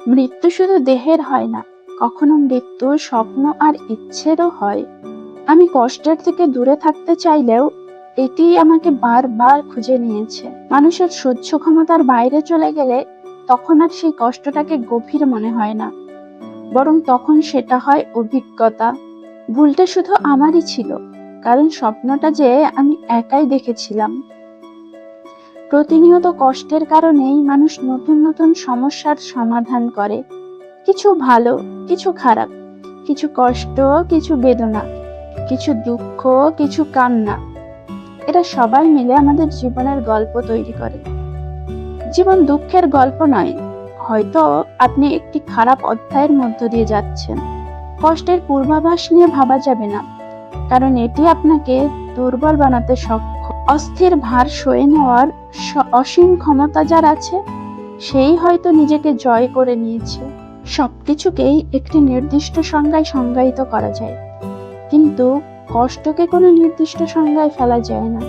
মৃত্যু শুধু দেহের হয় না, কখনো মৃত্যু স্বপ্ন আর ইচ্ছেরও হয়। আমি কষ্টের থেকে দূরে থাকতে চাইলেও এটি আমাকে বারবার খুঁজে নিয়েছে। মানুষের সহ্য ক্ষমতার বাইরে চলে গেলে তখন আর সেই কষ্টটাকে গভীর মনে হয় না, বরং তখন সেটা হয় অভিজ্ঞতা। ভুলটা শুধু আমারই ছিল, কারণ স্বপ্নটা যে আমি একাই দেখেছিলাম। প্রতিনিয়ত কষ্টের কারণেই মানুষ নতুন নতুন সমস্যার সমাধান করে। কিছু ভালো, কিছু খারাপ, কিছু কষ্ট, কিছু বেদনা, কিছু দুঃখ, কিছু কান্না। এরা সবাই মিলে আমাদের জীবনের গল্প তৈরি করে। জীবন দুঃখের গল্প নয়। হয়তো আপনি একটি খারাপ অধ্যায়ের মধ্য দিয়ে যাচ্ছেন। কষ্টের পূর্বাভাস নিয়ে ভাবা যাবে না, কারণ এটি আপনাকে দুর্বল বানাতে সক্ষম। অস্থির ভার সয়ে নেওয়ার অসীম ক্ষমতা যার আছে, সেই হয়তো নিজেকে জয় করে নিয়েছে। সবকিছুকেই একটি নির্দিষ্ট সংজ্ঞায় সংজ্ঞায়িত করা যায়, কিন্তু কষ্টকে কোনো নির্দিষ্ট সংজ্ঞায় ফেলা যায় না।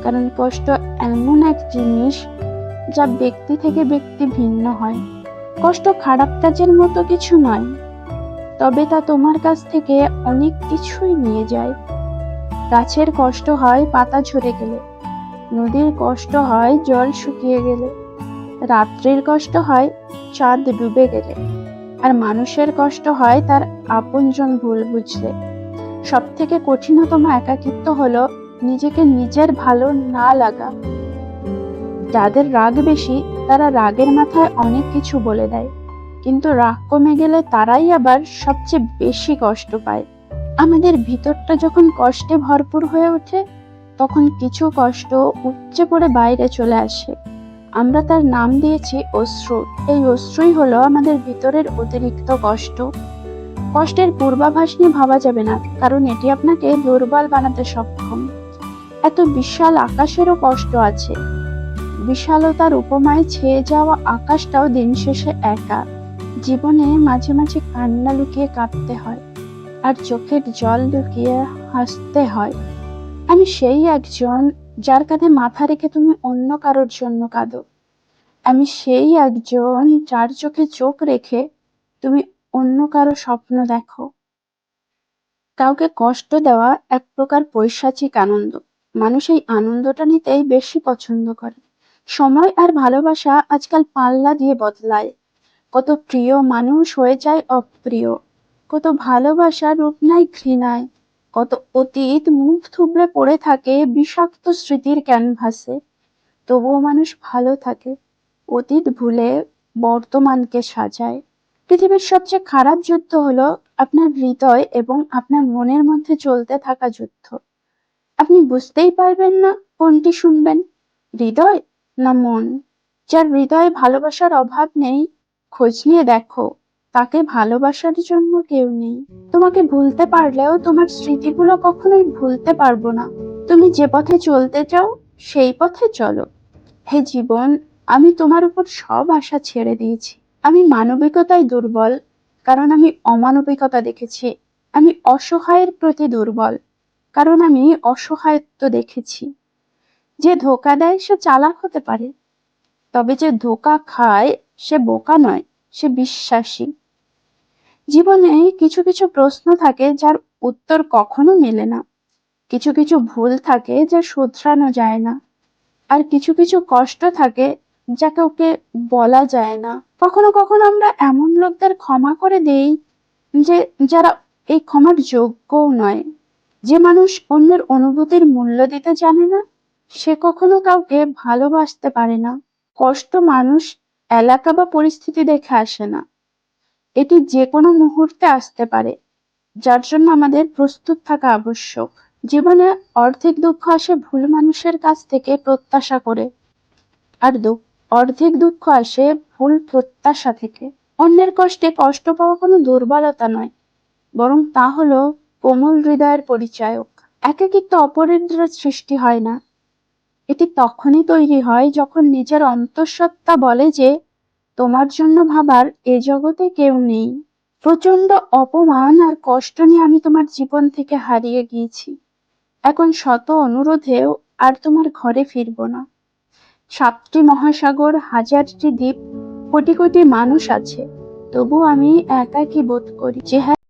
কারণ কষ্ট এমন এক জিনিস যা ব্যক্তি থেকে ব্যক্তি ভিন্ন হয়। কষ্ট খারাপ কাজের মতো কিছু নয়, তবে তা তোমার কাছ থেকে অনেক কিছুই নিয়ে যায়। গাছের কষ্ট হয় পাতা ঝরে গেলে, নদীর কষ্ট হয় জল শুকিয়ে গেলে, রাত্রির কষ্ট হয় চাঁদ ডুবে গেলে, আর মানুষের কষ্ট হয় তার আপনজন ভুল বুঝলে। সব থেকে কঠিনতম একাকিত্ব হলো নিজেকে নিজের ভালো না লাগা। যাদের রাগ বেশি তারা রাগের মাথায় অনেক কিছু বলে দেয়, কিন্তু রাগ কমে গেলে তারাই আবার সবচেয়ে বেশি কষ্ট পায়। আমাদের ভিতরটা যখন কষ্টে ভরপুর হয়ে ওঠে, তখন কিছু কষ্ট উপচে পড়ে বাইরে চলে আসে। আমরা তার নাম দিয়েছি অশ্রু। এই অশ্রুই হলো আমাদের ভিতরের অতিরিক্ত কষ্ট। কষ্টের পূর্বাভাস নিয়ে ভাবা যাবে না, কারণ এটি আপনাকে দুর্বল বানাতে সক্ষম। এত বিশাল আকাশেরও কষ্ট আছে। বিশালতার উপমায় ছেয়ে যাওয়া আকাশটাও দিন শেষে একা। জীবনে মাঝে মাঝে কান্না লুকিয়ে কাঁদতে হয়, আর চোখের জল লুকিয়ে হাসতে হয়। আমি সেই একজন যার কাঁধে মাথা রেখে তুমি অন্য কারোর জন্য কাঁদো। আমি সেই একজন যার চোখে চোখ রেখে তুমি অন্য কারো স্বপ্ন দেখো। কাউকে কষ্ট দেওয়া এক প্রকার পৈশাচিক আনন্দ। মানুষ এই আনন্দটা নিতেই বেশি পছন্দ করে। সময় আর ভালোবাসা আজকাল পাল্লা দিয়ে বদলায়। কত প্রিয় মানুষ হয়ে যায় অপ্রিয়, কত ভালোবাসা রূপ নেয় ঘৃণায়, কত অতীত মুখ থুবড়ে পড়ে থাকে বিষাক্ত স্মৃতির ক্যানভাসে। তবুও মানুষ ভালো থাকে, অতীত ভুলে বর্তমানকে সাজায়। পৃথিবীর সবচেয়ে খারাপ যুদ্ধ হলো আপনার হৃদয় এবং আপনার মনের মধ্যে চলতে থাকা যুদ্ধ। আপনি বুঝতেই পারবেন না কোনটি শুনবেন, হৃদয় না মন। যার হৃদয়ে ভালোবাসার অভাব নেই, খোঁজ নিয়ে দেখো, তাকে ভালোবাসার জন্য কেউ নেই। তোমাকে ভুলতে পারলেও তোমার স্মৃতিগুলো কখনোই ভুলতে পারবো না। তুমি যে পথে চলতে চাও সেই পথে চলো। হে জীবন, আমি তোমার উপর সব আশা ছেড়ে দিয়েছি। আমি মানবিকতায় দুর্বল, কারণ আমি অমানবিকতা দেখেছি। আমি অসহায়ের প্রতি দুর্বল, কারণ আমি অসহায়ত্ব দেখেছি। যে ধোঁকা দেয় সে চালাক হতে পারে, তবে যে ধোঁকা খায় সে বোকা নয়, সে বিশ্বাসী। জীবনে কিছু কিছু প্রশ্ন থাকে যার উত্তর কখনো মেলে না। কিছু কিছু ভুল থাকে যা শুধরানো যায় না। আর কিছু কিছু কষ্ট থাকে যা কাউকে বলা যায় না। কখনো কখনো আমরা এমন লোকদের ক্ষমা করে দেই যে যারা এই ক্ষমার যোগ্যও নয়। যে মানুষ অন্যের অনুভূতির মূল্য দিতে জানে না, সে কখনো কাউকে ভালোবাসতে পারে না। কষ্ট মানুষ এলাকা বা পরিস্থিতি দেখে আসে না, এটি যে কোনো মুহূর্তে আসতে পারে, যার জন্য আমাদের প্রস্তুত থাকা আবশ্যক। জীবনে অর্ধেক দুঃখ আসে ভুল মানুষের কাছ থেকে প্রত্যাশা করে, আর অর্ধেক দুঃখ আসে ভুল প্রত্যাশা থেকে। অন্যের কষ্টে কষ্ট পাওয়া কোনো দুর্বলতা নয়, বরং তা হলো কোমল হৃদয়ের পরিচায়ক। একাকিত্ব অপরের দ্বারা সৃষ্টি হয় না, এটি তখনই তৈরি হয় যখন নিজের অন্তঃসত্ত্বা বলে যে তোমার জন্য ভাবার এ জগতে কেউ নেই। প্রচন্ড অপমান আর কষ্ট নিয়ে আমি তোমার জীবন থেকে হারিয়ে গিয়েছি। এখন শত অনুরোধেও আর তোমার ঘরে ফিরবো না। 7টি মহাসাগর, হাজারটি দ্বীপ, কোটি কোটি মানুষ আছে, তবু আমি একাকী বোধ করি। চেহারা